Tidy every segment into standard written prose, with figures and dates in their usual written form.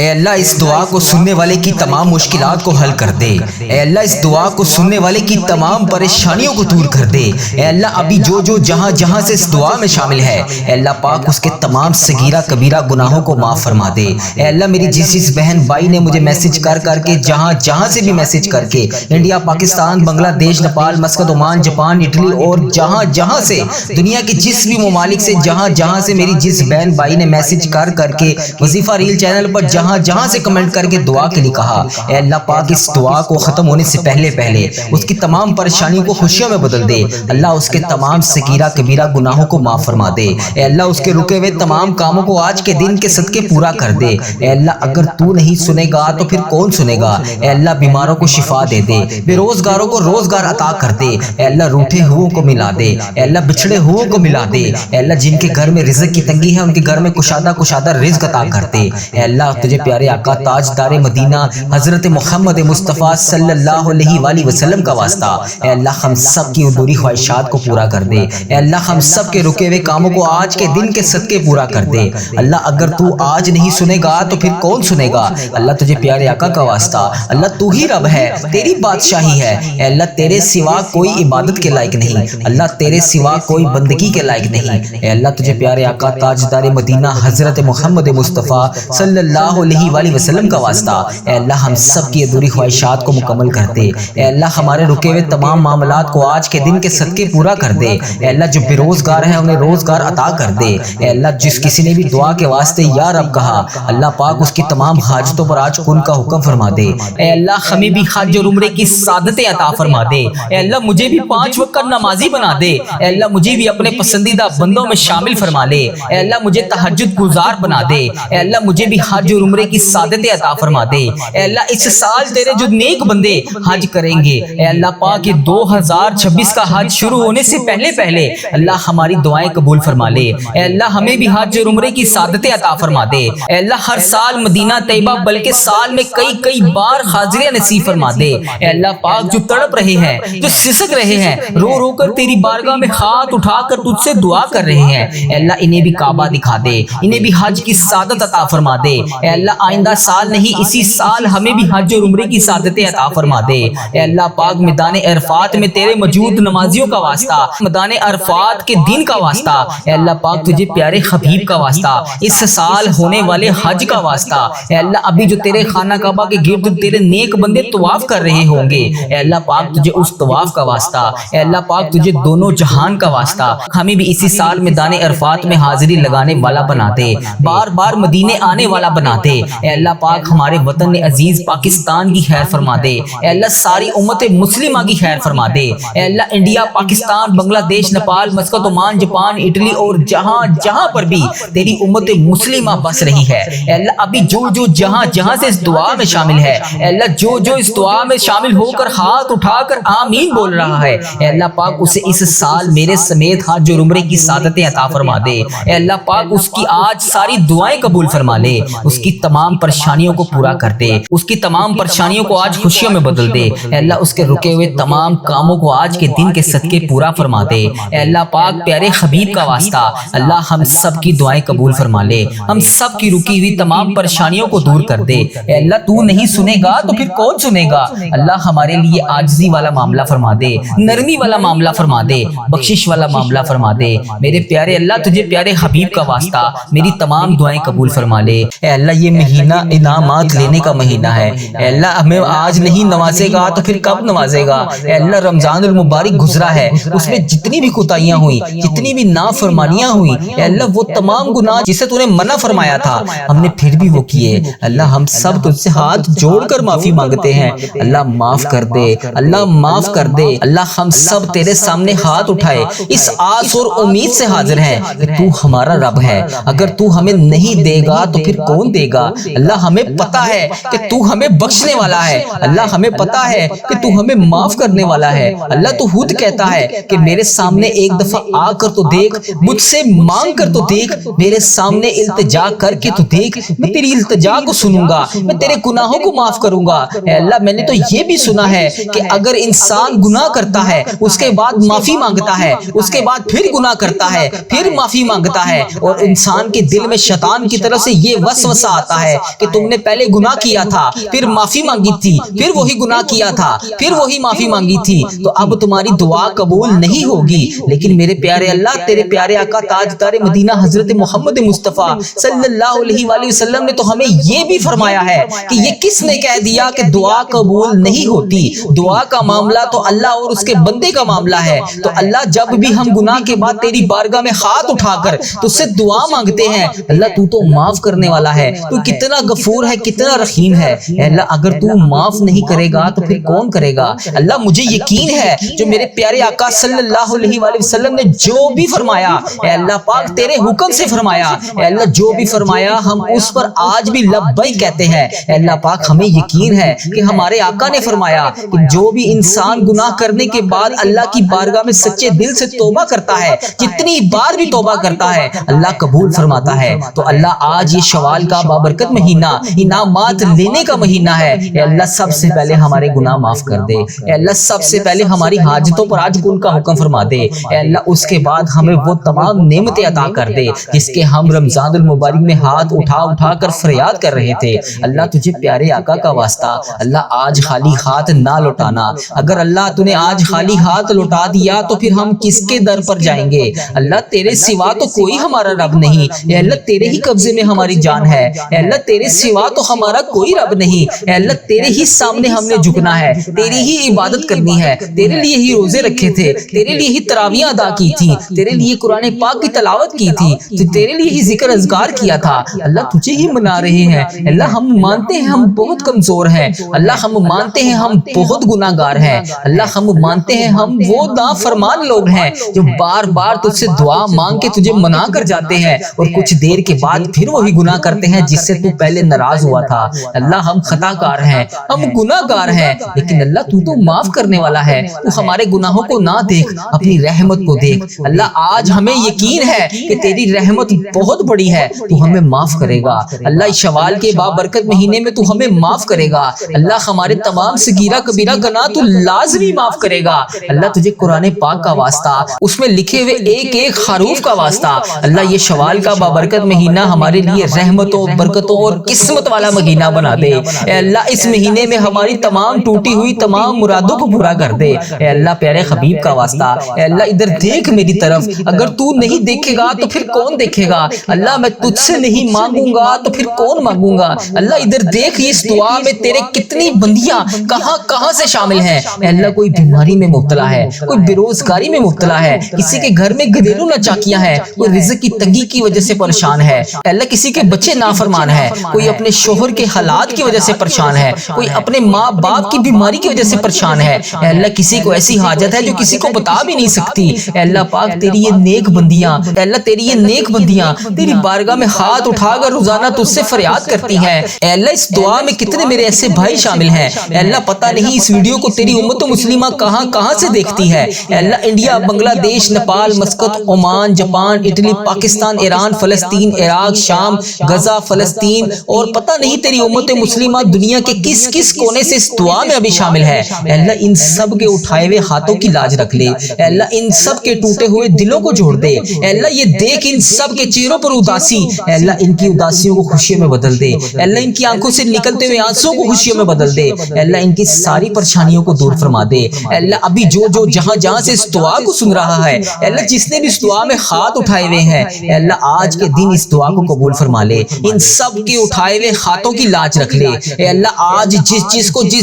اے اللہ اس دعا کو سننے والے کی تمام مشکلات کو حل کر دے۔ اے اللہ اس دعا کو سننے والے کی تمام پریشانیوں کو دور کر دے۔ اے اللہ ابھی جو جہاں جہاں سے اس دعا میں شامل ہے، اے اللہ پاک اس کے تمام صغیرہ کبیرہ گناہوں کو معاف فرما دے۔ اے اللہ میری جس بہن بھائی نے مجھے میسج کر کے جہاں سے بھی میسج کر کے انڈیا، پاکستان، بنگلہ دیش، Nepal, Muscat, Oman, Japan, Italy اور جہاں سے دنیا کے جس بھی ممالک سے جہاں سے میری جس بہن بھائی نے میسج کر کے وظیفہ ریل چینل پر جہاں سے کمنٹ کر کے دعا کے لیے کہا، اے اللہ پاک اس دعا کو ختم ہونے سے پہلے اس کی تمام پریشانیوں کو خوشیوں میں بدل دے۔ اللہ اس کے تمام صغیرہ کبیرہ گناہوں کو معاف فرما دے۔ اے اللہ اس کے رکے ہوئے تمام کاموں کو آج کے دن کے صدقے پورا کر دے۔ اے اللہ اگر تو نہیں سنے گا تو پھر کون سنے گا؟ اے اللہ بیماروں کو شفا دے دے، بے روزگاروں کو روزگار عطا کر دے۔ اے اللہ روٹھے ہوئوں کو ملا دے، اے اللہ بچھڑے ہوئوں کو ملا دے۔ اے اللہ جن کے گھر میں رزق کی تنگی ہے ان کے گھر میں کشادہ رزق عطا کر دے۔ اے اللہ تجھے پیارے آقا تاجدار مدینہ حضرت محمد مصطفیٰ صلی اللہ علیہ وآلہ وسلم کا واسطہ، اے اللہ ہم سب کی ادھوری خواہشات کو پورا کر دے۔ اے اللہ ہم سب کے رکے ہوئے کاموں کو آج کے دن کے صدقے پورا کر دے۔ اللہ اگر تو آج نہیں سنے گا تو پھر کون سنے گا؟ اللہ تجھے پیارے آقا کا واسطہ، اللہ تو ہی رب ہے، تیری بادشاہی ہے۔ اے اللہ تیرے سوا کوئی عبادت کے لائق نہیں، اللہ تیرے سوا کوئی بندگی کے لائق نہیں۔ اے اللہ تجھے پیارے آقا تاجدار مدینہ حضرت محمد مصطفیٰ صلی اللہ علیہ وآلہ وسلم کا واسطہ، اے اللہ ہم سب کی ادھوری خواہشات کو مکمل کر دے۔ اے اللہ ہمارے رکے ہوئے تمام معاملات کو آج کے دن کے صدقے پورا کر دے۔ اے اللہ جو بے روزگار ہیں انہیں روزگار عطا کر دے۔ اے اللہ جس کسی نے بھی دعا کے واسطے یا رب کہا، اللہ پاک اس کی تمام حاجتوں پر آج کن کا حکم فرما دے۔ اے اللہ ہمیں بھی حج اور عمرے کی سعادتیں عطا فرما دے۔ اے اللہ مجھے بھی 5 وقت کا نمازی بنا دے۔ اے اللہ مجھے بھی اپنے پسندیدہ بندوں میں شامل فرما لے۔ اے اللہ مجھے تہجد گزار بنا دے۔ اے اللہ مجھے بھی حج اور عمرے کی سعادتیں عطا فرما دے۔ اے اللہ اس سال تیرے جو نیک بندے حج کریں گے، اے اللہ پاک یہ 2026 کا حج شروع ہونے سے پہلے اللہ ہماری دعائیں قبول فرما لے۔ اے اللہ ہمیں بھی حج اور عمرے کی سعادتیں عطا فرما دے۔ اے اللہ ہر سال مدینہ طیبہ بلکہ سال میں کئی بار حاضریاں نصیب فرما دے۔ اے اللہ پاک جو تڑپ رہے ہیں، جو سسک رہے ہیں، رو کر تیری بارگاہ میں ہاتھ اٹھا کر تجھ سے دعا کر رہے ہیں، اے اللہ انہیں بھی کعبہ دکھا دے، انہیں بھی حج کی سعادت عطا فرما دے۔ اے اللہ آئندہ سال نہیں اسی سال ہمیں بھی حج اور عمرے کی سعادتیں عطا فرما دے۔ اے اللہ پاک میدان عرفات میں تیرے موجود نمازیوں کا واسطہ، میدان عرفات کے دن کا واسطہ، اے اللہ پاک تجھے پیارے حبیب کا واسطہ، اس سال ہونے والے حج کا واسطہ، اے اللہ ابھی جو تیرے خانہ کعبہ کے گرد تیرے نیک بندے طواف کر رہے ہوں گے، اے اللہ پاک تجھے اس طواف کا واسطہ، اے اللہ پاک تجھے دونوں جہان کا واسطہ، ہمیں بھی اسی سال میدان عرفات میں حاضری لگانے والا بنا دے، بار مدینے آنے والا بنا دے۔ اے اللہ پاک ہمارے وطن عزیز پاکستان کی خیر فرما دے۔ اے اللہ ساری امت مسلمہ کی خیر فرما دے۔ اے اللہ انڈیا، پاکستان، بنگلہ دیش، Nepal, Muscat, Oman, Japan, Italy اور جہاں پر بھی تیری امت مسلمہ بس رہی ہے، اے اللہ ابھی جو جہاں سے اس دعا میں شامل ہے، اے اللہ جو اس دعا میں شامل ہو کر ہاتھ اٹھا کر آمین بول رہا ہے، اے اللہ پاک اسے اس سال میرے سمیت حج اور عمرے کی سعادتیں عطا فرما دے۔ اے اللہ پاک اس کی آج ساری دعائیں قبول فرما لے، اس کی تمام پریشانیوں کو پورا کر دے، اس کی تمام پریشانیوں کو آج خوشیوں میں بدل دے۔ اے اللہ اس کے رکے ہوئے تمام کاموں کو آج کے دن کے صدقے پورا فرما دے۔ اے اللہ پاک پیارے حبیب کا واسطہ، اللہ ہم سب کی دعائیں قبول فرما لے، ہم سب کی رکی ہوئی تمام پریشانیوں کو دور کر دے۔ اے اللہ تو نہیں سنے گا تو پھر کون سنے گا؟ اللہ ہمارے لیے عاجزی والا معاملہ فرما دے، نرمی والا معاملہ فرما دے، بخشش والا معاملہ فرما دے۔ میرے پیارے اللہ تجھے پیارے حبیب کا واسطہ میری تمام دعائیں قبول فرما لے۔ اے اللہ یہ مہینہ انعامات لینے کا مہینہ ہے، اے اللہ ہمیں آج نہیں نوازے گا تو پھر کب نوازے گا؟ اے اللہ رمضان المبارک گزرا ہے، اس میں جتنی بھی کوتاہیاں ہوئیں، جتنی بھی نافرمانیاں ہوئیں، اے اللہ وہ تمام گناہ جسے تو نے منع فرمایا تھا ہم نے پھر بھی وہ کیے، اللہ ہم سب تجھ سے ہاتھ جوڑ کر معافی مانگتے ہیں، اللہ معاف کر دے، اللہ معاف کر دے۔ اللہ ہم سب تیرے سامنے ہاتھ اٹھائے اس آس اور امید سے حاضر ہیں کہ تو ہمارا رب ہے، اگر تو ہمیں نہیں دے گا تو پھر کون دے گا؟ اللہ ہمیں پتا ہے کہ تو ہمیں بخشنے والا ہے، اللہ ہمیں پتا ہے کہ تو ہمیں معاف کرنے والا ہے۔ اللہ تو خود کہتا ہے کہ میرے سامنے ایک دفعہ آ کر تو دیکھ، مجھ سے مانگ کر تو دیکھ، میرے سامنے التجا کر کے تو دیکھ، میں تیری التجا کو سنوں گا، میں تیرے گناہوں کو معاف کروں گا۔ اے اللہ میں نے تو یہ بھی سنا ہے کہ اگر انسان گناہ کرتا ہے اس کے بعد معافی مانگتا ہے، اس کے بعد پھر گناہ کرتا ہے، پھر معافی مانگتا ہے، اور انسان کے دل میں شیطان کی طرف سے یہ وسوسہ آتا آتا ہے کہ تم نے پہلے گناہ کیا تھا، پھر معافی مانگی تھی، پھر وہی گناہ کیا تھا، پھر وہی معافی مانگی تھی، تو اب تمہاری دعا قبول نہیں ہوگی۔ لیکن میرے پیارے اللہ، تیرے پیارے آقا تاجدار مدینہ حضرت محمد مصطفیٰ صلی اللہ علیہ وآلہ وسلم نے تو ہمیں یہ بھی فرمایا ہے کہ یہ کس نے کہہ دیا کہ دعا قبول نہیں ہوتی؟ دعا کا معاملہ تو اللہ اور اس کے بندے کا معاملہ ہے۔ تو اللہ جب بھی ہم گناہ کے بعد تیری بارگاہ میں ہاتھ اٹھا کر تجھ سے دعا مانگتے ہیں، اللہ تو معاف کرنے والا ہے، تو کتنا غفور ہے، کتنا رحیم ہے۔ اے اللہ اگر تو معاف نہیں کرے گا تو پھر کون کرے گا؟ اللہ مجھے یقین ہے جو میرے پیارے آقا صلی اللہ علیہ وآلہ وسلم نے جو بھی فرمایا، اے اللہ پاک تیرے حکم سے فرمایا، اے اللہ جو بھی فرمایا ہم اس پر آج بھی لبیک کہتے ہیں۔ اے اللہ پاک ہمیں یقین ہے کہ ہمارے آقا نے فرمایا کہ جو بھی انسان گناہ کرنے کے بعد اللہ کی بارگاہ میں سچے دل سے توبہ کرتا ہے، جتنی بار بھی توبہ کرتا ہے اللہ قبول فرماتا ہے۔ تو اللہ آج یہ شوال کا بابرکت مہینہ انعامات لینے کا مہینہ ہے، اے اللہ سب سے پہلے ہمارے گناہ معاف کر دے، اے اللہ سب سے پہلے ہماری حاجتوں پر آج کل کا حکم فرما دے، اے اللہ اس کے بعد ہمیں وہ تمام نعمتیں عطا کر دے جس کے ہم رمضان المبارک میں ہاتھ اٹھا اٹھا کر فریاد کر رہے تھے۔ اللہ تجھے پیارے آقا کا واسطہ اللہ آج خالی ہاتھ نہ لوٹانا، اگر اللہ تو نے آج خالی ہاتھ لوٹا دیا تو پھر ہم کس کے در پر جائیں گے؟ اللہ تیرے سوا تو کوئی ہمارا رب نہیں، اے اللہ تیرے ہی قبضے میں ہماری جان ہے، اے اللہ تیرے سوا تو ہمارا کوئی رب نہیں، اے اللہ تیرے ہی سامنے ہم نے جھکنا ہے، تیری ہی عبادت کرنی ہے، تیرے لیے ہی روزے رکھے تھے، تیرے لیے ہی تراویح ادا کی تھی، تیرے لیے قرآن پاک کی تلاوت کی تھی، تیرے لیے ہی ذکر اذکار کیا تھا، اللہ تجھے ہی منا رہے ہیں۔ اللہ ہم مانتے ہیں ہم بہت کمزور ہیں، اللہ ہم مانتے ہیں ہم بہت گناہ گار ہیں، اللہ ہم مانتے ہیں ہم وہ نافرمان لوگ ہیں جو بار بار تجھ سے دعا مانگ کے تجھے منا کر جاتے ہیں اور کچھ دیر کے بعد پھر وہی گناہ کرتے ہیں جس سے تو پہلے ناراض ہوا تھا۔ اللہ ہم خطا کار ہیں، ہم گناہ گار ہیں، لیکن اللہ تو معاف کرنے والا ہے، تو ہمارے گناہوں کو نہ دیکھ، اپنی رحمت کو دیکھ۔ اللہ آج ہمیں یقین ہے کہ تیری رحمت بہت بڑی ہے، تو ہمیں معاف کرے گا۔ اللہ اس شوال کے بابرکت مہینے میں تو ہمیں معاف کرے گا، اللہ ہمارے تمام صغیرہ کبیرہ گناہ تو لازمی معاف کرے گا۔ اللہ تجھے قرآن پاک کا واسطہ، اس میں لکھے ہوئے ایک ایک حروف کا واسطہ، اللہ یہ شوال کا بابرکت مہینہ ہمارے لیے رحمتوں، برکتوں اور قسمت والا مہینہ بنا دے۔ اے اللہ اس مہینے میں ہماری تمام ٹوٹی ہوئی تمام مرادوں کو پورا کر دے۔ اے اللہ پیارے حبیب کا واسطہ، اے اللہ ادھر دیکھ میری طرف، اگر تو نہیں دیکھے گا تو پھر کون دیکھے گا؟ اللہ میں تجھ سے نہیں مانگوں گا تو پھر کون مانگوں گا؟ اللہ ادھر دیکھ اس دعا میں تیرے کتنی بندیاں کہاں کہاں سے شامل ہیں۔ اے اللہ کوئی بیماری میں مبتلا ہے، کوئی بے روزگاری میں مبتلا ہے، کسی کے گھر میں گھریلو ناچاکیاں ہیں، کوئی رزق کی تنگی کی وجہ سے پریشان ہے، اے اللہ کسی کے بچے نافرمان ہیں، کوئی اپنے شوہر کے حالات کی وجہ سے پریشان ہے، کوئی اپنے ماں باپ کی بیماری کی وجہ سے پریشان ہے، اے اللہ کسی کو ایسی حاجت ہے جو کسی کو بتا بھی نہیں سکتی۔ اے اللہ پاک تیری یہ نیک بندیاں، اے اللہ تیری یہ نیک بندیاں تیری بارگاہ میں ہاتھ اٹھا کر روزانہ تجھ سے فریاد کرتی ہیں۔ اے اللہ اس دعا میں کتنے میرے ایسے بھائی شامل ہیں، اے اللہ پتہ نہیں اس ویڈیو کو تیری امت مسلمہ کہاں کہاں سے دیکھتی ہے، اے اللہ انڈیا، بنگلہ دیش، Nepal, Muscat, Oman, Japan, Italy, Pakistan, Iran, فلسطین، عراق، شام، غزہ، فلسطین اور پتہ نہیں تیری امت مسلمہ دنیا کے کس کس کونے سے اس دعا میں ابھی شامل ہے۔ اے اللہ ان سب کے اٹھائے ہوئے ہاتھوں کی لاج رکھ لے، اے اللہ ان سب کے ٹوٹے ہوئے دلوں کو جوڑ دے، اے اللہ یہ دیکھ ان سب کے چہروں پر اداسی، اے اللہ ان کی اداسیوں کو خوشیوں میں بدل دے، اے اللہ ان کی آنکھوں سے نکلتے ہوئے آنسوں کو خوشیوں میں بدل دے، اے اللہ ان کی ساری پریشانیوں کو دور فرما دے۔ اے اللہ ابھی جو جہاں جہاں سے اس دعا کو سن رہا ہے، اے اللہ جس نے بھی اس دعا میں ہاتھ اٹھائے ہوئے ہیں، اے اللہ آج کے دن اس دعا کو قبول فرما لے، ان سب کے اٹھائے ہوئے ہاتھوں کی لاج رکھ لے۔ اے اللہ آج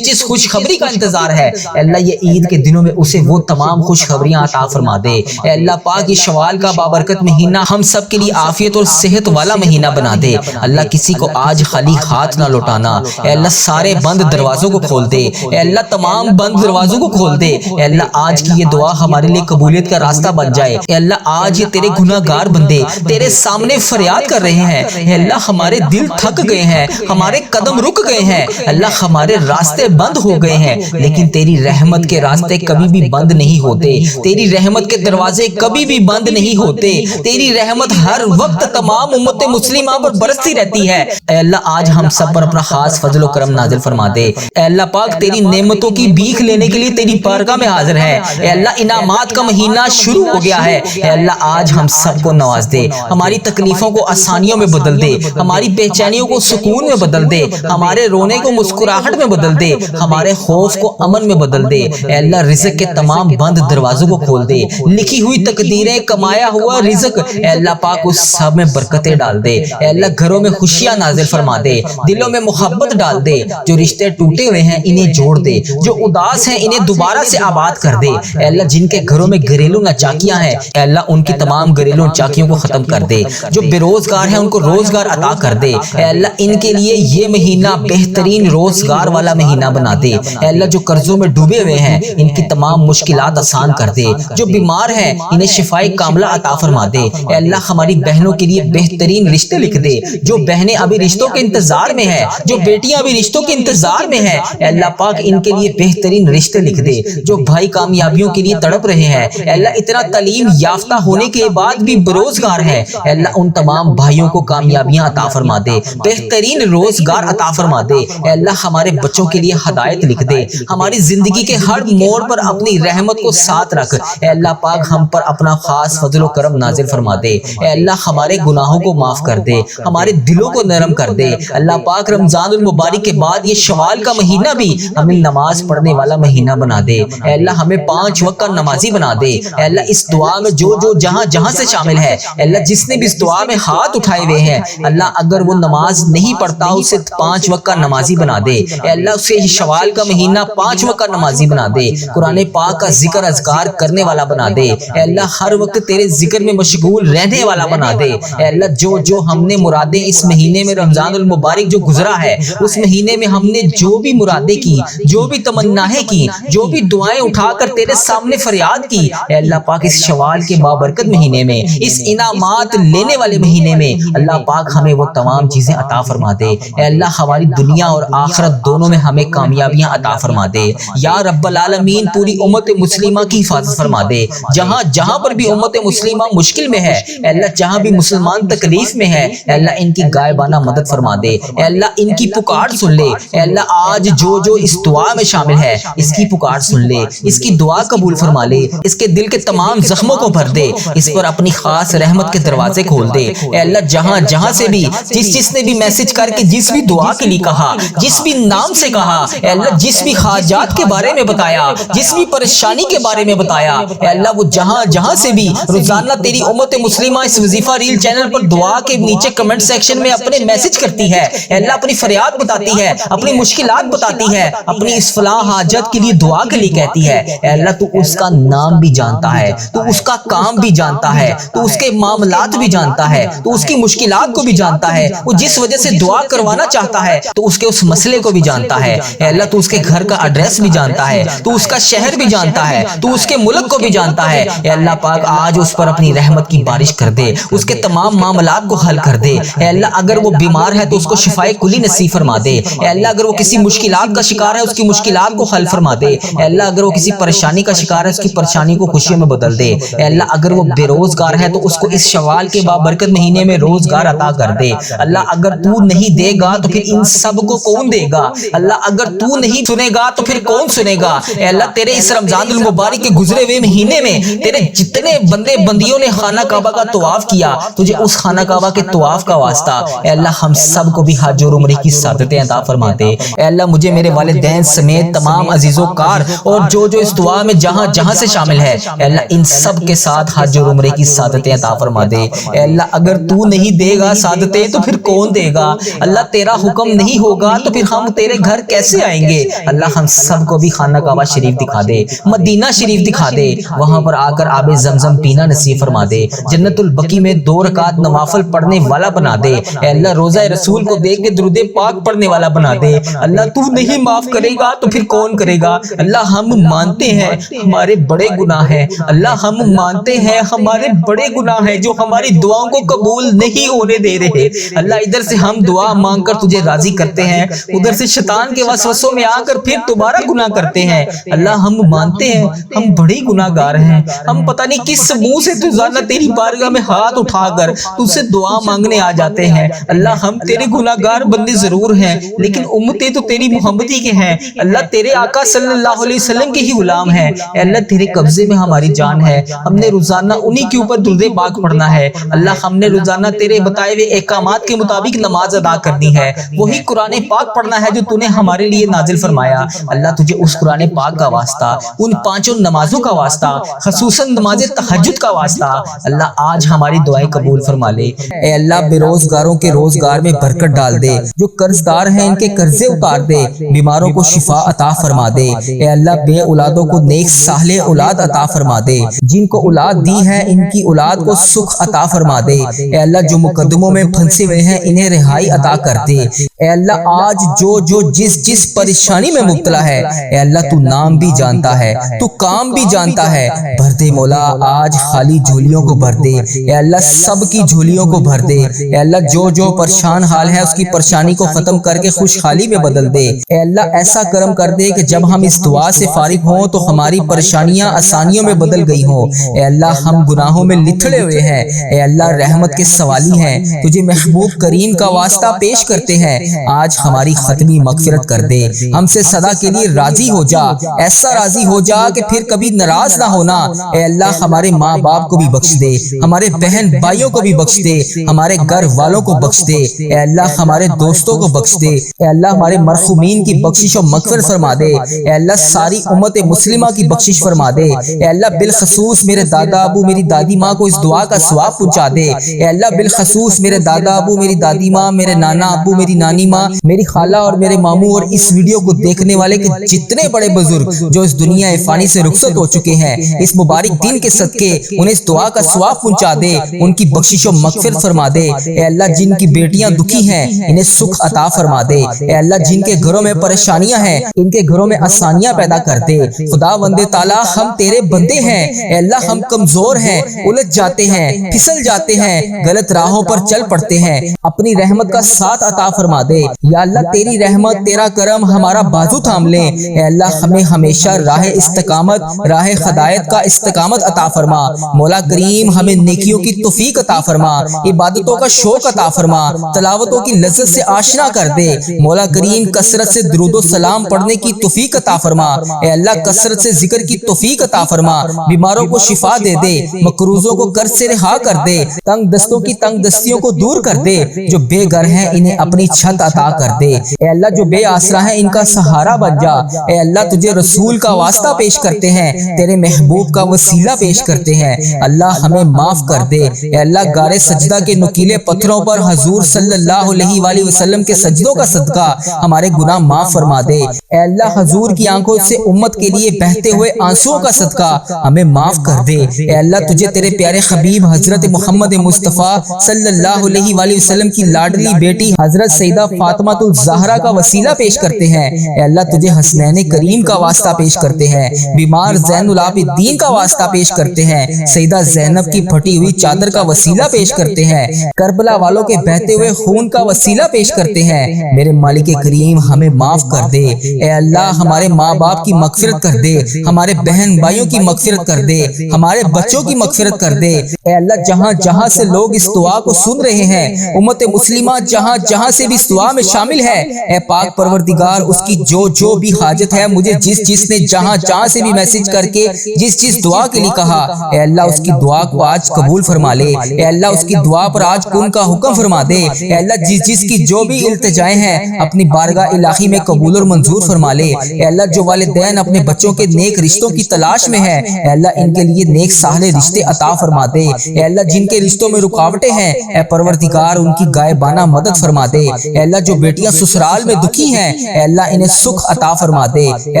جس خوشخبری کا انتظار ہے، اے اللہ یہ عید کے دنوں میں اسے وہ تمام خوشخبریاں عطا فرما دے۔ اے اللہ پاک یہ شوال کا بابرکت مہینہ ہم سب کے لیے عافیت اور صحت والا مہینہ بنا دے۔ اللہ کسی کو آج خالی ہاتھ نہ لوٹانا، اے اللہ سارے بند دروازوں کو کھول دے، اے اللہ تمام بند دروازوں کو کھول دے۔ اے اللہ آج کی یہ دعا ہمارے لیے قبولیت کا راستہ بن جائے۔ اے اللہ آج یہ تیرے گناہ گار بندے تیرے سامنے فریاد کر رہے ہیں، اے اللہ ہمارے دل تھک گئے ہیں، ہمارے قدم رک گئے ہیں، اللہ ہمارے راستے بند ہو گئے ہیں، لیکن تیری رحمت کے راستے کبھی بھی بند نہیں ہوتے، تیری رحمت کے دروازے کبھی بھی بند نہیں ہوتے، تیری رحمت ہر وقت تمام امت مسلمہ پر برستی رہتی ہے۔ اے اللہ آج ہم سب پر اپنا خاص فضل و کرم نازل فرما دے۔ اے اللہ پاک تیری نعمتوں کی بھیک لینے کے لیے تیری بارگاہ میں حاضر ہے۔ اے اللہ انعامات کا مہینہ شروع ہو گیا ہے، اے اللہ آج ہم سب کو نواز دے، ہماری تکلیفوں کو آسانیوں میں بدل دے، ہماری ہماری بے چینیوں کو سکون میں بدل دے، ہمارے رونے کو مسکراہٹ میں بدل دے، ہمارے خوف کو امن میں بدل دے۔ اے اللہ رزق کے تمام بند دروازوں کو کھول دے، لکھی ہوئی تقدیریں، کمایا ہوا رزق اے اللہ پاک اس سب میں برکتیں ڈال دے۔ اے اللہ گھروں میں خوشیاں نازل فرما دے، دلوں میں محبت ڈال دے، جو رشتے ٹوٹے ہوئے ہیں انہیں جوڑ دے، جو اداس ہیں انہیں دوبارہ سے آباد کر دے۔ اے اللہ جن کے گھروں میں گھریلو ناچاکیاں ہیں اے اللہ ان کی تمام گھریلو ناچاکیوں کو ختم کر دے، جو بے روزگار ہیں ان کو روزگار عطا کر دے۔ اے اللہ ان کے لیے یہ مہینہ بہترین روزگار والا مہینہ بنا دے۔ اے اللہ جو قرضوں میں ڈوبے ہوئے ہیں ان کی تمام مشکلات آسان کر دے، جو بیمار ہیں انہیں شفائے کاملہ عطا فرما دے۔ اے اللہ ہماری بہنوں کے لیے بہترین رشتے لکھ دے، جو بہنیں ابھی رشتوں کے انتظار میں ہیں، جو بیٹیاں ابھی رشتوں کے انتظار میں ہیں اے اللہ پاک ان کے لیے بہترین رشتے لکھ دے، جو بھائی کامیابیوں کے لیے تڑپ رہے ہیں اے اللہ اتنا تعلیم یافتہ ہونے کے بعد بھی بروزگار ہے اے اللہ ان تمام بھائیوں کو کامیابیاں عطا فرما دے، بہترین روزگار عطا فرما دے۔ اے اللہ ہمارے بچوں کے لیے ہدایت لکھ دے، ہماری زندگی کے ہر موڑ پر اپنی رحمت کو ساتھ رکھ اے اللہ پاک ہم پر اپنا خاص فضل و کرم نازل فرما دے۔ اے اللہ ہمارے گناہوں کو معاف کر دے، ہمارے دلوں کو نرم کر دے۔ اللہ پاک رمضان المبارک کے بعد یہ شوال کا مہینہ بھی ہمیں نماز پڑھنے والا مہینہ بنا دے۔ اے اللہ ہمیں 5 وقت کا نمازی بنا دے۔ اے اللہ اس دعا میں جو جہاں جہاں سے شامل ہے اے اللہ جس نے بھی اس دعا میں ہاتھ اٹھائے ہوئے ہیں اللہ اگر وہ نماز نہیں پڑھتا اسے 5 وقت کا نمازی بنا دے۔ اے اللہ اسے شوال کا مہینہ 5 وقت کا نمازی بنا دے، قرآن پاک کا ذکر اذکار کرنے والا بنا دے۔ اے اللہ ہر وقت تیرے ذکر میں مشغول رہنے والا بنا دے۔ اے اللہ جو ہم نے مرادیں اس مہینے میں رمضان المبارک جو گزرا ہے اس مہینے میں ہم نے جو بھی مرادیں کی، جو بھی تمنایں کی، جو بھی دعائیں اٹھا کر تیرے سامنے فریاد کی اے اللہ پاک اس شوال کے بابرکت مہینے میں، اس انعامات لینے والے مہینے میں اللہ پاک ہمیں وہ تمام چیزیں عطا فرما دے۔ اے اللہ ہماری دنیا اور آخرت دونوں میں ہمیں کامیابیاں عطا فرما دے۔ یا رب العالمین پوری امت مسلمہ کی حفاظت فرما دے، جہاں جہاں پر بھی امت مسلمہ مشکل میں ہے اے اللہ جہاں بھی مسلمان تکلیف میں ہے اے اللہ ان کی غائبانہ مدد فرما دے۔ اے اللہ ان کی پکار سن لے۔ اے اللہ آج جو اس دعا میں شامل ہے اس کی پکار سن لے، اس کی دعا قبول فرما لے، اس کے دل کے تمام زخموں کو بھر دے، اس پر اپنی خاص رحمت کے دروازے کھول دے۔ اے اللہ جہاں جہاں سے بھی جس نے بھی میسج کر کے جس بھی دعا کے لیے کہا، جس بھی نام سے کہا اے اللہ جس بھی حاجات کے بارے میں بتایا، جس بھی پریشانی کے بارے میں بتایا اے اللہ وہ جہاں جہاں سے بھی روزانہ تیری امت مسلمہ اس وظیفہ ریل چینل پر دعا کے نیچے کمنٹ سیکشن میں اپنے میسج کرتی ہے اے اللہ اپنی فریاد بتاتی ہے، اپنی مشکلات بتاتی ہے، اپنی اس فلاں حاجت کے لیے دعا کے لیے کہتی ہے اے اللہ تو اس کا نام بھی جانتا ہے، تو اس کا کام بھی جانتا ہے، تو اس کے معاملات بھی جانتا ہے، تو اس کی مشکلات کو بھی جانتا ہے، وہ جس وجہ سے دعا کروانا چاہتا ہے تو اس کے اس مسئلے کو بھی جانتا ہے اے اللہ تو اس کے گھر کا ایڈریس بھی جانتا ہے، تو اس کا شہر بھی جانتا ہے، تو اس کے ملک کو بھی جانتا ہے اے اللہ پاک آج اس پر اپنی رحمت کی بارش کر دے، اس کے تمام معاملات کو حل کر دے اے اللہ اگر وہ بیمار ہے تو اس کو شفائے کلی نصیب فرما دے اے اللہ اگر وہ کسی مشکلات کا شکار ہے اس کی مشکلات کو حل فرما دے اے اللہ اگر وہ کسی پریشانی کا شکار ہے اس کی پریشانی کو خوشیوں میں بدل دے اے اللہ اگر وہ بے روزگار ہے تو اس کو اس شوال کے بابرکت مہینے میں روزگار عطا کر دے اللہ اگر تو نہیں دے گا تو پھر ان سب کو کون دے گا اللہ اگر تو نہیں سنے گا تو پھر کون سنے گا اے اللہ تیرے اس رمضان المبارک کے گزرے ہوئے مہینے میں تیرے جتنے بندے بندیوں نے خانہ کعبہ کا طواف کیا تجھے اس خانہ کعبہ کے طواف کا واسطہ اے اللہ ہم سب کو بھی حج اور عمرے کی سعادتیں عطا فرما دے اے اللہ مجھے میرے والدین سمیت تمام عزیز و کار اور جو اس دعا میں جہاں جہاں سے شامل ہے اے اللہ ان سب کے ساتھ حج اور عمرے کی سعادتیں عطا فرما دے اے اللہ اگر تو نہیں دے گا سعادتیں تو پھر کون دے گا اللہ تیرا حکم نہیں ہوگا تو پھر ہم تیرے گھر کیسے آئیں گے اللہ ہم سب کو بھی خانہ کعبہ شریف دکھا دے مدینہ شریف دکھا دے وہاں پر آ کر آب زمزم پینا نصیب فرما دے جنت البقیع میں 2 رکعت نوافل پڑھنے والا بنا دے اے اللہ روزہ رسول کو دیکھ کے درود پاک پڑھنے والا بنا دے اللہ تو نہیں معاف کرے گا تو پھر کون کرے گا اللہ ہم مانتے ہیں ہمارے بڑے گناہ ہیں اللہ ہم مانتے ہیں ہمارے بڑے گناہ ہیں جو ہماری دعاؤں کو قبول نہیں ہونے دے رہے اللہ ادھر سے ہم دعا مانگ کر تجھے راضی کرتے ہیں ادھر سے شیطان کے وسوسوں میں آ کر پھر دوبارہ گناہ کرتے ہیں اللہ ہم مانتے ہیں ہم بڑے گناہ گار ہیں ہم پتہ نہیں کس منہ سے روزانہ تیری بارگاہ میں ہاتھ اٹھا کر تجھ سے دعا مانگنے آ جاتے ہیں اللہ ہم تیرے گناہ گار بندے ضرور ہیں لیکن امتیں تو تیری محمدی کے ہیں اللہ تیرے آقا صلی اللہ علیہ وسلم کے ہی غلام ہیں اے اللہ تیرے قبضے میں ہماری جان ہے ہم نے روزانہ انہی کے اوپر درود پاک پڑھنا ہے اللہ ہم نے روزانہ تیرے بتائے ہوئے احکامات احکامات کے مطابق نماز ادا کرنی ہے، وہی قرآن پاک پڑھنا ہے جو تو نے ہمارے لیے نازل فرمایا۔ اللہ تجھے اس قرآن پاک کا واسطہ، ان 5 نمازوں کا واسطہ، خصوصاً نماز تہجد کا واسطہ، اللہ آج ہماری دعائیں قبول فرما لے۔ اے اللہ بے روزگاروں کے روزگار میں برکت ڈال دے، جو قرض دار ہیں ان کے قرضے اتار دے، بیماروں کو شفا عطا فرما دے۔ اے اللہ بے اولادوں کو نیک صالح اولاد عطا فرما دے، جن کو اولاد دی ہے ان کی اولاد کو سکھ عطا فرما دے۔ اے اللہ جو مقدموں میں پھنسے ہوئے ہیں انہیں رہائی عطا کر دے۔ اے اللہ آج جو جس پریشانی میں مبتلا ہے، اے اللہ تو نام بھی جانتا ہے، تو کام بھی جانتا ہے، بھر دے مولا آج خالی جھولیوں کو بھر دے۔ اے اللہ سب کی جھولیوں کو بھر دے۔ اے اللہ جو پریشان حال ہے اس کی پریشانی کو ختم کر کے خوشحالی میں بدل دے۔ اے اللہ ایسا کرم کر دے کہ جب ہم اس دعا سے فارغ ہوں تو ہماری پریشانیاں آسانیوں میں بدل گئی ہوں۔ اے اللہ ہم گناہوں میں لتھڑے ہوئے ہیں، اے اللہ رحمت کے سوالی ہیں، تجھے محبوب کریم کا واسطہ پیش کرتے ہیں، آج ہماری ختمی مغفرت کر دے، ہم سے سدا کے لیے راضی ہو جا، ایسا راضی ہو جا کہ پھر کبھی ناراض نہ ہونا۔ اے اللہ ہمارے ماں باپ کو بھی بخش دے، ہمارے بہن بھائیوں کو بھی بخش دے، ہمارے گھر والوں کو بخش دے، اے اللہ ہمارے دوستوں کو بخش دے، اے اللہ ہمارے مرحومین کی بخشش و مغفرت فرما دے، اے اللہ ساری امت مسلمہ کی بخشش فرما دے، اے اللہ بالخصوص میرے دادا ابو میری دادی ماں کو اس دعا کا ثواب پہنچا دے، اے اللہ بالخصوص میرے دادا ابو میری دادی ماں، میرے نانا ابو میری نانی ماں، میری خالہ اور میرے ماموں اور اس ویڈیو کو دیکھنے والے کے جتنے بڑے بزرگ جو اس دنیا فانی سے رخصت ہو چکے ہیں، اس مبارک دن کے صدقے انہیں اس دعا کا ثواب پہنچا دے، ان کی بخشش و مغفرت فرما دے۔ اے اللہ جن کی بیٹیاں دکھی ہیں انہیں سکھ عطا فرما دے، اے اللہ جن کے گھروں میں پریشانیاں ہیں ان کے گھروں میں آسانیاں پیدا کر دے۔ خدا بند تعالیٰ ہم تیرے بندے ہیں، اے اللہ ہم کمزور ہیں، الجھ جاتے ہیں، پھسل جاتے ہیں، غلط راہوں پر چل پڑتے ہیں، اپنی رحمت کا ساتھ عطا فرما دے۔ یا اللہ تیری رحمت تیرا کرم ہمارا بازو تھام لے، اے اللہ ہمیں ہمیشہ راہ استقامت، راہ ہدایت کا استقامت عطا فرما۔ مولا کریم ہمیں نیکیوں کی توفیق عطا فرما، عبادتوں کا شوق عطا فرما، تلاوتوں کی لذت سے آشنا کر دے۔ مولا کریم کثرت سے درود و سلام پڑھنے کی توفیق عطا فرما، اے اللہ کثرت سے ذکر کی توفیق عطا فرما، بیماروں کو شفا دے دے، مقروضوں کو قرض سے رہا کر دے، تنگ دستوں کی تنگ دستیوں کو دور کر دے، جو بے گھر ہیں انہیں اپنی چھت عطا کر دے، اے اللہ جو بے آسرا ہیں ان کا سہارا بن جا۔ اے اللہ تجھے رسول کا واسطہ پیش کرتے ہیں، تیرے محبوب کا وسیلہ پیش کرتے ہیں، اللہ ہمیں معاف کر دے۔ اے اللہ غار سجدہ کے نکیلے پتھروں پر حضور صلی اللہ علیہ وآلہ وسلم کے سجدوں کا صدقہ ہمارے گناہ معاف فرما دے۔ اے اللہ حضور کی آنکھوں سے امت کے لیے بہتے ہوئے آنسوؤں کا صدقہ ہمیں معاف کر دے۔ اے اللہ تجھے تیرے پیارے حبیب حضرت محمد مصطفیٰ صلی اللہ علیہ وآلہ وسلم کی لاڈلی بیٹی حضرت سیدہ فاطمہ الزہرا کا وسیلہ پیش کرتے ہیں، اے اللہ تجھے حسنین کریم کا واسطہ پیش کرتے ہیں، بیمار زین العابدین کا واسطہ پیش کرتے ہیں، سیدہ زینب کی پھٹی ہوئی چادر کا وسیلہ پیش کرتے ہیں، کربلا والوں کے بہتے ہوئے خون کا وسیلہ پیش کرتے ہیں۔ میرے مالک کریم ہمیں معاف کر دے، اے اللہ ہمارے ماں باپ کی مغفرت کر دے، ہمارے بہن بھائیوں کی مغفرت کر دے، ہمارے بچوں کی مغفرت کر دے۔ اے اللہ جہاں جہاں سے لوگ اس دعا کو سن رہے ہیں، امت مسلمہ جہاں جہاں سے بھی اس دعا میں شامل ہے، اے پاک پروردگار اس کی جو بھی حاجت ہے، مجھے جس نے جہاں جہاں سے بھی میسج کر کے جس دعا کے لیے کہا، اے اللہ اس کی دعا کو آج قبول فرما لے، اے اللہ اس کی دعا پر آج کن کا حکم فرما دے، اے اللہ جس کی جو بھی التجائیں ہیں اپنی بارگاہ الہی میں قبول اور منظور فرما لے۔ اے اللہ جو والدین اپنے بچوں کے نیک رشتوں کی تلاش میں ہیں، اے اللہ ان کے لیے نیک صالح رشتے عطا فرما دے، اے اللہ جن کے رشتوں میں رکاوٹیں ہیں، اے پروردگار ان کی غائبانہ مدد فرما دے، اے اللہ جو بیٹیاں سسرال میں دکھی ہیں، اے اللہ انہیں سکھ عطا فرما دے، اے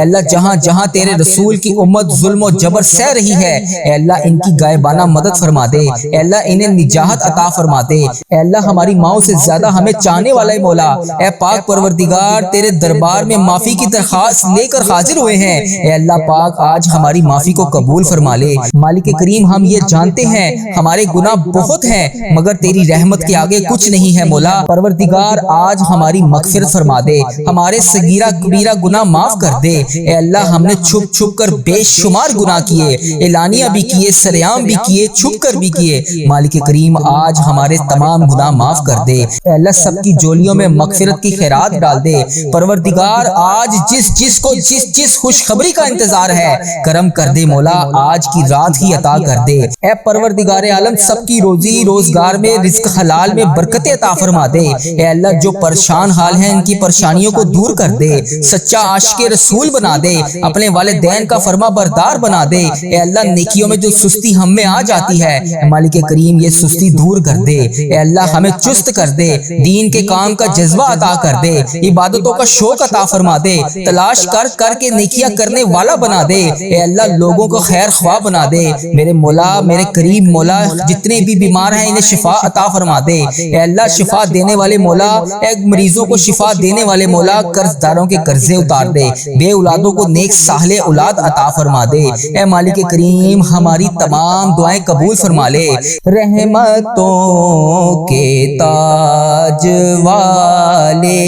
اللہ جہاں جہاں تیرے رسول کی امت ظلم و جبر سہ رہی ہے، اے اللہ ان کی غائبانہ مدد فرما دے، اے اللہ انہیں نجات عطا فرما دے، اے اللہ ہماری ماؤں سے زیادہ ہمیں چاہنے والا مولا، اے پاک پروردگار تیرے دربار میں معافی کی درخواست لے کر حاضر ہوئے ہیں، اے اللہ پاک آج ہماری معافی کو قبول فرما لے۔ مالک کریم ہم یہ جانتے ہیں ہمارے گناہ بہت ہیں مگر تیری رحمت کے آگے کچھ نہیں ہے مولا، پروردگار آج ہماری مغفرت فرما دے، ہمارے صغیرہ کبیرہ گناہ معاف کر دے۔ اے اللہ ہم نے چھپ چھپ کر بے شمار گناہ کیے، اعلانیہ بھی کیے، سریعام بھی کیے، چھپ کر بھی کیے، مالک کریم آج ہمارے تمام گناہ معاف کر دے۔ اے اللہ سب کی جولیوں میں مغفرت کی خیرات ڈال دے، پروردگار آج جس کو جس خوشخبری کا انتظار ہے کرم کر دے مولا، آج کی رات ہی عطا کر دے۔ اے پروردگار عالم سب کی روزی روزگار میں، رزق حلال میں میں برکت عطا فرما دے۔ اے اللہ جو پریشان حال ہیں ان کی پریشانیوں کو دور کر دے، سچا عاشق رسول بنا دے، اپنے والدین کا فرما بردار بنا دے۔ اے اللہ نیکیوں میں جو سستی ہم میں آ جاتی ہے مالک کریم یہ سستی دور کر دے۔ اے اللہ ہمیں چست کر دے، دین کے کام کا جذبہ عطا کر دے، عبادتوں کا شوق عطا فرما دے، تلاش کر کر کے نیکیاں کرنے والا بنا دے۔ اے اللہ لوگوں کو خیر خواہ بنا دے۔ میرے مولا، میرے کریم مولا، جتنے بھی بیمار ہیں انہیں شفا عطا فرما دے۔ اے اللہ شفا دینے والے مولا، اے مریضوں کو شفا دینے والے مولا، قرض داروں کے قرضے اتار دے، بے اولادوں کو نیک صالح اولاد عطا فرما دے۔ اے مالک کریم ہماری تمام دعائیں قبول فرما لے۔ رحمتوں کے تاج والے،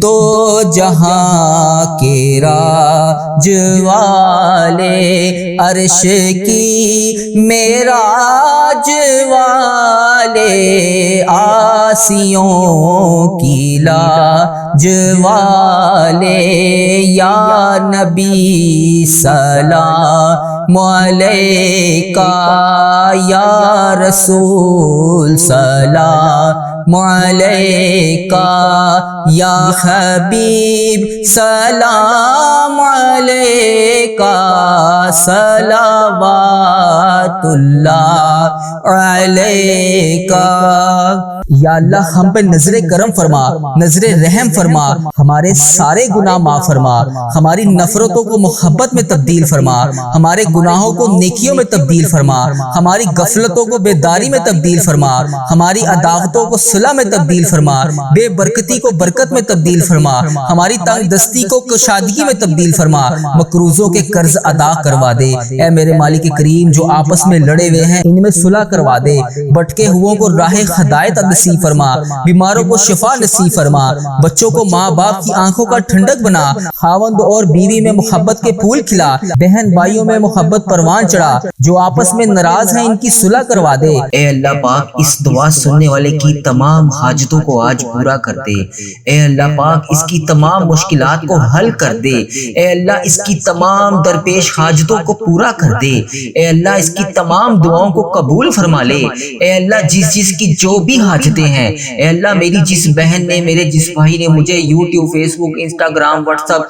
دو جہاں کے راج والے، عرش کی معراج والے، آسیوں کی لاج والے، یا نبی سلام علیکہ، یا رسول سلام علیکہ، یا حبیب سلام علیکہ، صلوات اللہ علیکہ۔ یا اللہ ہم پہ نظر کرم فرما، نظر رحم فرما، ہمارے سارے گناہ معاف فرما، ہماری نفرتوں کو محبت میں تبدیل فرما، ہمارے گناہوں کو نیکیوں میں تبدیل فرما، ہماری غفلتوں کو بیداری میں تبدیل فرما، ہماری عداوتوں کو صلح میں تبدیل فرما، بے برکتی کو برکت میں تبدیل فرما، ہماری تنگ دستی کو کشادگی میں تبدیل فرما، مقروضوں کے قرض ادا کروا دے۔ اے میرے مالک کریم جو آپس میں لڑے ہوئے ہیں ان میں صلح کروا دے، بھٹکے ہوئوں کو راہ ہدایت نصیب فرما، بیماروں کو شفا نصیب فرما، بچوں کو ماں باپ کی آنکھوں کا ٹھنڈک بنا، خاوند اور بیوی میں محبت کے پھول کھلا، بہن بھائیوں میں محبت پروان چڑھا، جو آپس میں ناراض ہیں ان کی صلح کروا دے۔ اے اللہ پاک اس دعا سننے والے کی تمام حاجتوں کو آج پورا کر دے۔ اے اللہ پاک اس کی تمام مشکلات کو حل کر دے۔ اے اللہ اس کی تمام درپیش حاجتوں کو پورا کر دے۔ اے اللہ اس کی تمام دعاؤں کو قبول فرما لے۔ اے اللہ جس کی جو بھی حاجتیں ہیں، اے اللہ میری جس بہن نے، میرے جس بھائی نے مجھے یوٹیوب، فیس بک، انسٹاگرام، واٹس ایپ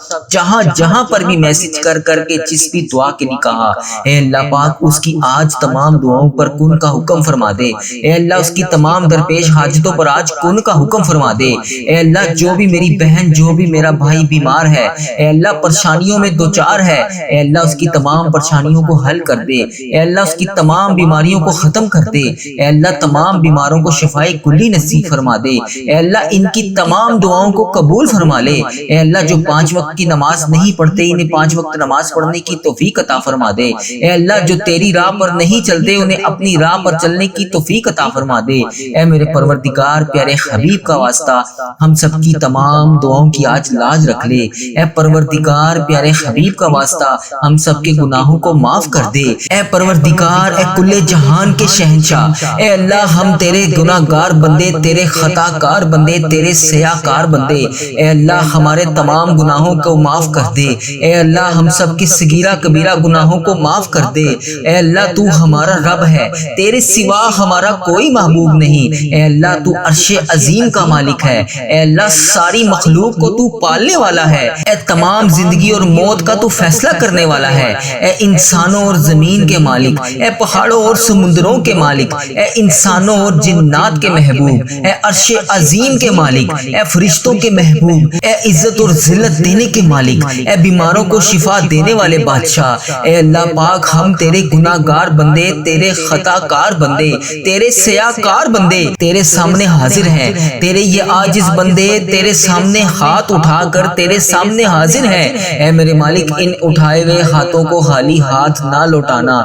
جہاں پر بھی میسج کر کے جس بھی دعا کے لیے کہا، اے اللہ پاک اس کی آج تمام دعاؤں پر کن کا حکم فرما دے۔ اے اللہ اس کی تمام درپیش حاجتوں پر آج کن کا حکم فرما دے۔ اے اللہ جو بھی میری بہن، جو بھی میرا بھائی بیمار ہے، اے اللہ پریشانیوں میں دوچار ہے، اے اللہ اس کی تمام پریشانیوں کو حل کر دے۔ اے اللہ اس کی تمام بیماریوں کو ختم کر دے۔ اے اللہ تمام بیماروں کو شفائے کلی نصیب فرما دے۔ اے اللہ ان کی تمام دعاؤں کو قبول فرما لے۔ اے اللہ جو 5 وقت کی نماز نہیں پڑھتے انہیں 5 وقت نماز پڑھنے کی توفیق عطا فرما دے۔ اے اللہ جو تیری راہ پر نہیں چلتے انہیں اپنی راہ پر چلنے کی توفیق عطا فرما دے۔ اے میرے پروردگار پیارے حبیب کا واسطہ ہم سب کی تمام دعاؤں کی آج لاج رکھ لے۔ اے پروردگار پیارے حبیب کا واسطہ ہم سب کے گناہوں کو معاف کر دے۔ اے پروردگار، اے کل جہان کے شہنشاہ، اے اللہ ہم تیرے گناہ گار بندے، تیرے خطا کار بندے، تیرے سیاہ کار بندے، اے اللہ ہمارے تمام گناہوں کو معاف کر دے۔ اے اللہ ہم سب کی صغیرہ کبیرہ گناہوں کو معاف کر دے۔ اے اللہ تو ہمارا رب ہے، تیرے سوا ہمارا کوئی محبوب نہیں۔ اے اللہ تو عرش عظیم کا مالک ہے۔ اے اللہ ساری مخلوق کو تو پالنے والا ہے۔ اے تمام زندگی اور موت کا تو فیصلہ کرنے والا ہے۔ اے انسانوں اور زمین کے مالک، اے پہاڑوں اور سمندروں کے مالک، اے انسانوں اور جنات کے محبوب، اے عرش عظیم کے مالک، اے فرشتوں کے محبوب، اے عزت اور ذلت دینے کے مالک، اے بیماروں کو شفا دینے والے بادشاہ، اے اللہ پاک ہم تیرے گناہ گار بندے، تیرے خطا کار بندے، تیرے سیاہ کار بندے تیرے سامنے حاضر ہیں۔ تیرے یہ عاجز بندے تیرے سامنے ہاتھ اٹھا کر تیرے سامنے حاضر ہیں۔ اے میرے مالک ان اٹھائے ہوئے ہاتھوں کو خالی ہاتھ نہ لوٹانا۔